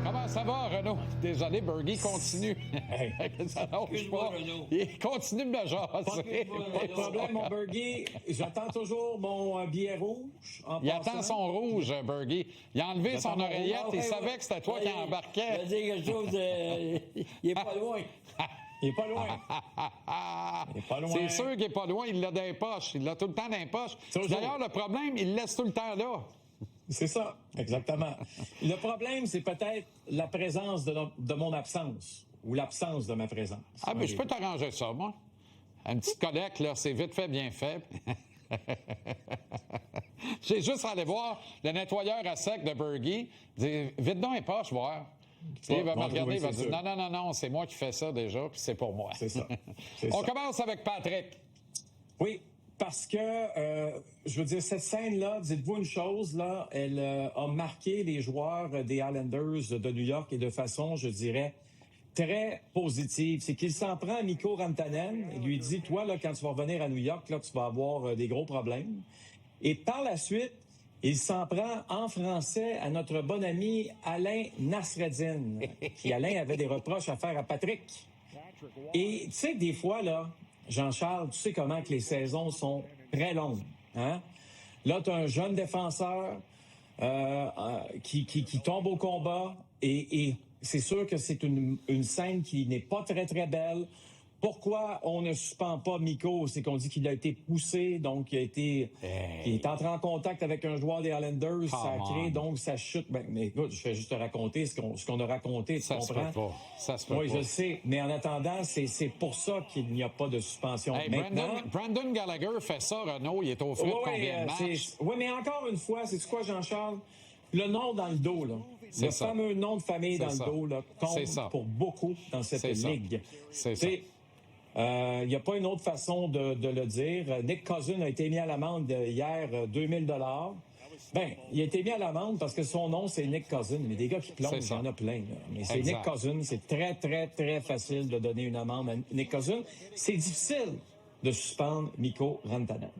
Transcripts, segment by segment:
Comment ça va, Renaud? Désolé, Bergie continue. Ça lâche pas. Il continue de me jaser. Pas de problème, mon Bergie. J'attends toujours mon billet rouge. Il attend son rouge, Bergie. Il a enlevé son oreillette. Il savait que c'était toi qui embarquais. Je vais dire quelque chose. Il est pas loin. Il est pas loin. Il est pas loin. C'est sûr qu'il est pas loin. Il l'a dans les poches. Il l'a tout le temps dans les poches. D'ailleurs, le problème, il le laisse tout le temps là. C'est ça, exactement. Le problème, c'est peut-être la présence de mon absence ou l'absence de ma présence. Ah, mais je peux t'arranger ça, moi. Une petite collecte, là, c'est vite fait, bien fait. J'ai juste à aller voir le nettoyeur à sec de Bergie, dire vite dans les poches, voir. Il va me regarder, il va dire non, c'est moi qui fais ça déjà, puis c'est pour moi. C'est ça. On commence avec Patrick. Oui. Parce que, je veux dire, cette scène-là, dites-vous une chose, là, elle a marqué les joueurs des Islanders de New York et de façon, je dirais, très positive. C'est qu'il s'en prend à Mikko Rantanen. Il lui dit, toi, là, quand tu vas revenir à New York, là, tu vas avoir des gros problèmes. Et par la suite, il s'en prend en français à notre bon ami Alain Nasreddine, qui, Alain, avait des reproches à faire à Patrick. Et, tu sais, des fois, là, Jean-Charles, tu sais comment que les saisons sont très longues. Hein? Là, tu as un jeune défenseur qui tombe au combat et c'est sûr que c'est une scène qui n'est pas très, très belle. Pourquoi on ne suspend pas Mikko? C'est qu'on dit qu'il a été poussé, donc il est entré en contact avec un joueur des Islanders, ça a créé donc sa chute. Mais écoute, je fais juste te raconter ce qu'on a raconté, tu comprends? Ça se peut oui, pas. je sais, mais en attendant, c'est pour ça qu'il n'y a pas de suspension. Hey, maintenant, Brandon Gallagher fait ça, Renaud, il est au frais de combien de matchs? Oui, mais encore une fois, c'est quoi, Jean-Charles? Le nom dans le dos, là. Le fameux nom de famille dans le dos, là, compte pour beaucoup dans cette ligue. C'est ça. Il n'y a pas une autre façon de le dire. Nick Cousin a été mis à l'amende hier, 2000 $. Ben, il a été mis à l'amende parce que son nom, c'est Nick Cousin. Mais des gars qui plongent, il y en a plein. Là. Mais c'est Nick Cousin. C'est très, très, très facile de donner une amende à Nick Cousin. C'est difficile de suspendre Mikko Rantanen.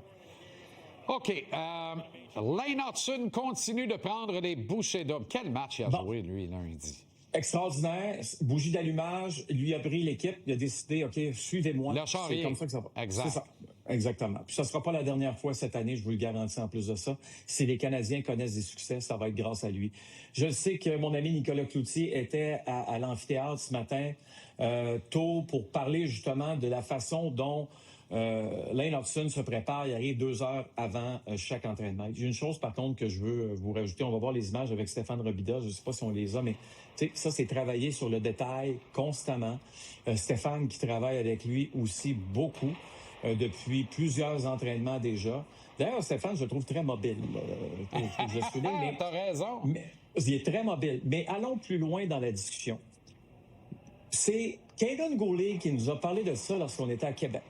OK. Lane Hutson continue de prendre des bouchées d'homme. Quel match il a joué, lui, lundi? Extraordinaire. Bougie d'allumage. Lui a pris l'équipe. Il a décidé, OK, suivez-moi. C'est comme ça que ça va. Exact. C'est ça. Exactement. Puis ça sera pas la dernière fois cette année, je vous le garantis en plus de ça. Si les Canadiens connaissent des succès, ça va être grâce à lui. Je sais que mon ami Nicolas Cloutier était à l'amphithéâtre ce matin, tôt, pour parler justement de la façon dont Lane Hutson se prépare. Il arrive 2 heures avant chaque entraînement. J'ai une chose, par contre, que je veux vous rajouter. On va voir les images avec Stéphane Robida. Je ne sais pas si on les a, mais ça, c'est travailler sur le détail constamment. Stéphane qui travaille avec lui aussi beaucoup depuis plusieurs entraînements déjà. D'ailleurs, Stéphane, je le trouve très mobile. Je souligne, mais t'as raison. Mais, il est très mobile. Mais allons plus loin dans la discussion. C'est Kaiden Goulet qui nous a parlé de ça lorsqu'on était à Québec.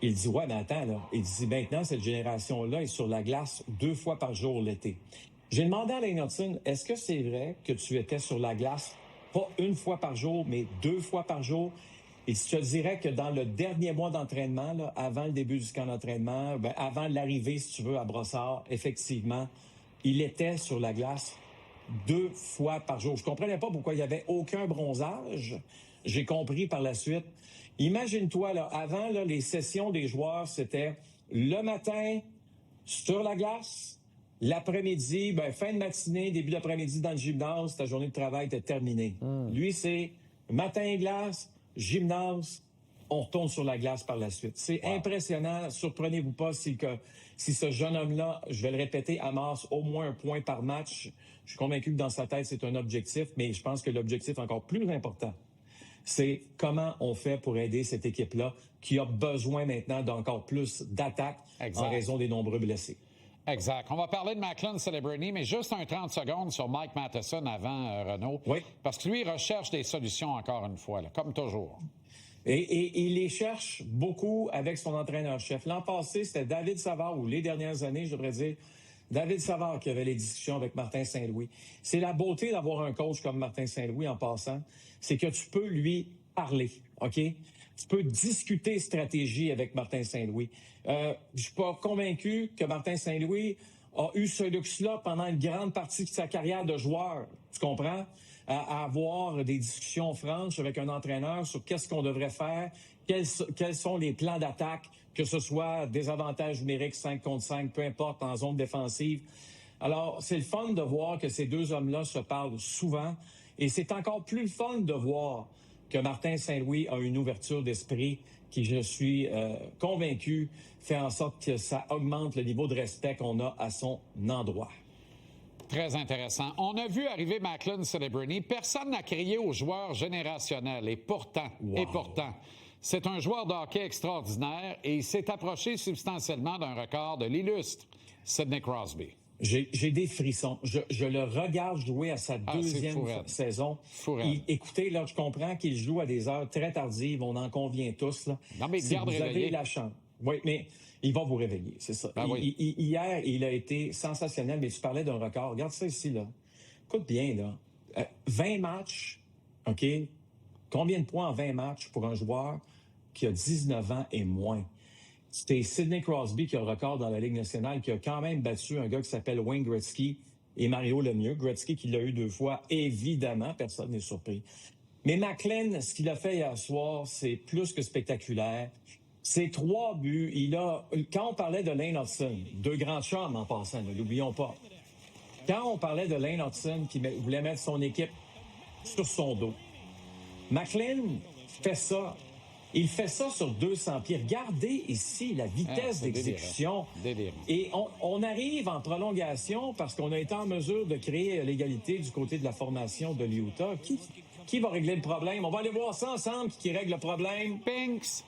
Il dit, ouais, mais attends, là. Il dit, maintenant, cette génération-là est sur la glace 2 fois par jour l'été. J'ai demandé à Lane Hutson, est-ce que c'est vrai que tu étais sur la glace, pas 1 fois par jour, mais 2 fois par jour? Et je te dirais que dans le dernier mois d'entraînement, là, avant le début du camp d'entraînement, avant l'arrivée, si tu veux, à Brossard, effectivement, il était sur la glace 2 fois par jour. Je comprenais pas pourquoi il y avait aucun bronzage. J'ai compris par la suite. Imagine-toi, là, avant, là, les sessions des joueurs, c'était le matin sur la glace, l'après-midi, fin de matinée, début d'après-midi dans le gymnase, ta journée de travail était terminée. Lui, c'est matin glace, gymnase, on retourne sur la glace par la suite. C'est impressionnant. Surprenez-vous pas si ce jeune homme-là, je vais le répéter, amasse au moins 1 point par match. Je suis convaincu que dans sa tête, c'est un objectif, mais je pense que l'objectif encore plus important, c'est comment on fait pour aider cette équipe-là qui a besoin maintenant d'encore plus d'attaques en raison des nombreux blessés. Exact. On va parler de Macklin Celebrity, mais juste un 30 secondes sur Mike Matheson avant, Renaud. Oui. Parce que lui, il recherche des solutions encore une fois, là, comme toujours. Et il les cherche beaucoup avec son entraîneur-chef. L'an passé, c'était David Savard, ou les dernières années, je devrais dire, David Savard qui avait les discussions avec Martin Saint-Louis. C'est la beauté d'avoir un coach comme Martin Saint-Louis en passant, c'est que tu peux lui parler, OK? Tu tu peux discuter stratégie avec Martin Saint-Louis. Je suis pas convaincu que Martin Saint-Louis a eu ce luxe-là pendant une grande partie de sa carrière de joueur. Tu comprends? À avoir des discussions franches avec un entraîneur sur qu'est-ce qu'on devrait faire, quels sont les plans d'attaque, que ce soit des avantages numériques 5 contre 5, peu importe, en zone défensive. Alors, c'est le fun de voir que ces deux hommes-là se parlent souvent. Et c'est encore plus le fun de voir que Martin Saint-Louis a une ouverture d'esprit qui, je suis convaincu, fait en sorte que ça augmente le niveau de respect qu'on a à son endroit. Très intéressant. On a vu arriver Macklin Celebrini. Personne n'a crié aux joueurs générationnels. Et pourtant, c'est un joueur de hockey extraordinaire et il s'est approché substantiellement d'un record de l'illustre Sidney Crosby. J'ai des frissons. Je le regarde jouer à sa deuxième saison. Écoutez, là, je comprends qu'il joue à des heures très tardives. On en convient tous. Là. Non, mais si vous avez la chance. Oui, mais il va vous réveiller, c'est ça. Hier, il a été sensationnel, mais tu parlais d'un record. Regarde ça ici, là. Écoute bien, là. 20 matchs, OK? Combien de points en 20 matchs pour un joueur qui a 19 ans et moins? C'était Sidney Crosby qui a le record dans la Ligue nationale, qui a quand même battu un gars qui s'appelle Wayne Gretzky et Mario Lemieux. Gretzky qui l'a eu 2 fois, évidemment, personne n'est surpris. Mais Macklin, ce qu'il a fait hier soir, c'est plus que spectaculaire. Ses 3 buts, quand on parlait de Lane Hudson, 2 grands chums en passant, ne l'oublions pas. Quand on parlait de Lane Hudson qui voulait mettre son équipe sur son dos, Macklin fait ça. Il fait ça sur 200 pieds. Regardez ici la vitesse d'exécution. Délirant. Et on arrive en prolongation parce qu'on a été en mesure de créer l'égalité du côté de la formation de l'Utah. Qui va régler le problème? On va aller voir ça ensemble, qui règle le problème. Pinks!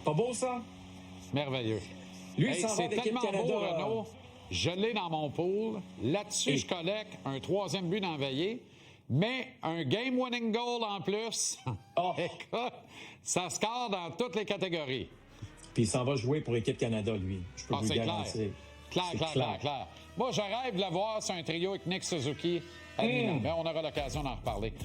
Pas beau, ça? Merveilleux. Lui, il s'en va c'est avec tellement l'équipe Canada. beau, Renaud. Je l'ai dans mon pool. Là-dessus, je collecte un 3e but d'enveillé. Mais un game-winning goal en plus, écoute, ça score dans toutes les catégories. Puis il s'en va jouer pour l'équipe Canada, lui. Je peux vous le garantir. Clair. Moi, je rêve de le voir sur un trio avec Nick Suzuki à Milan. Mais on aura l'occasion d'en reparler.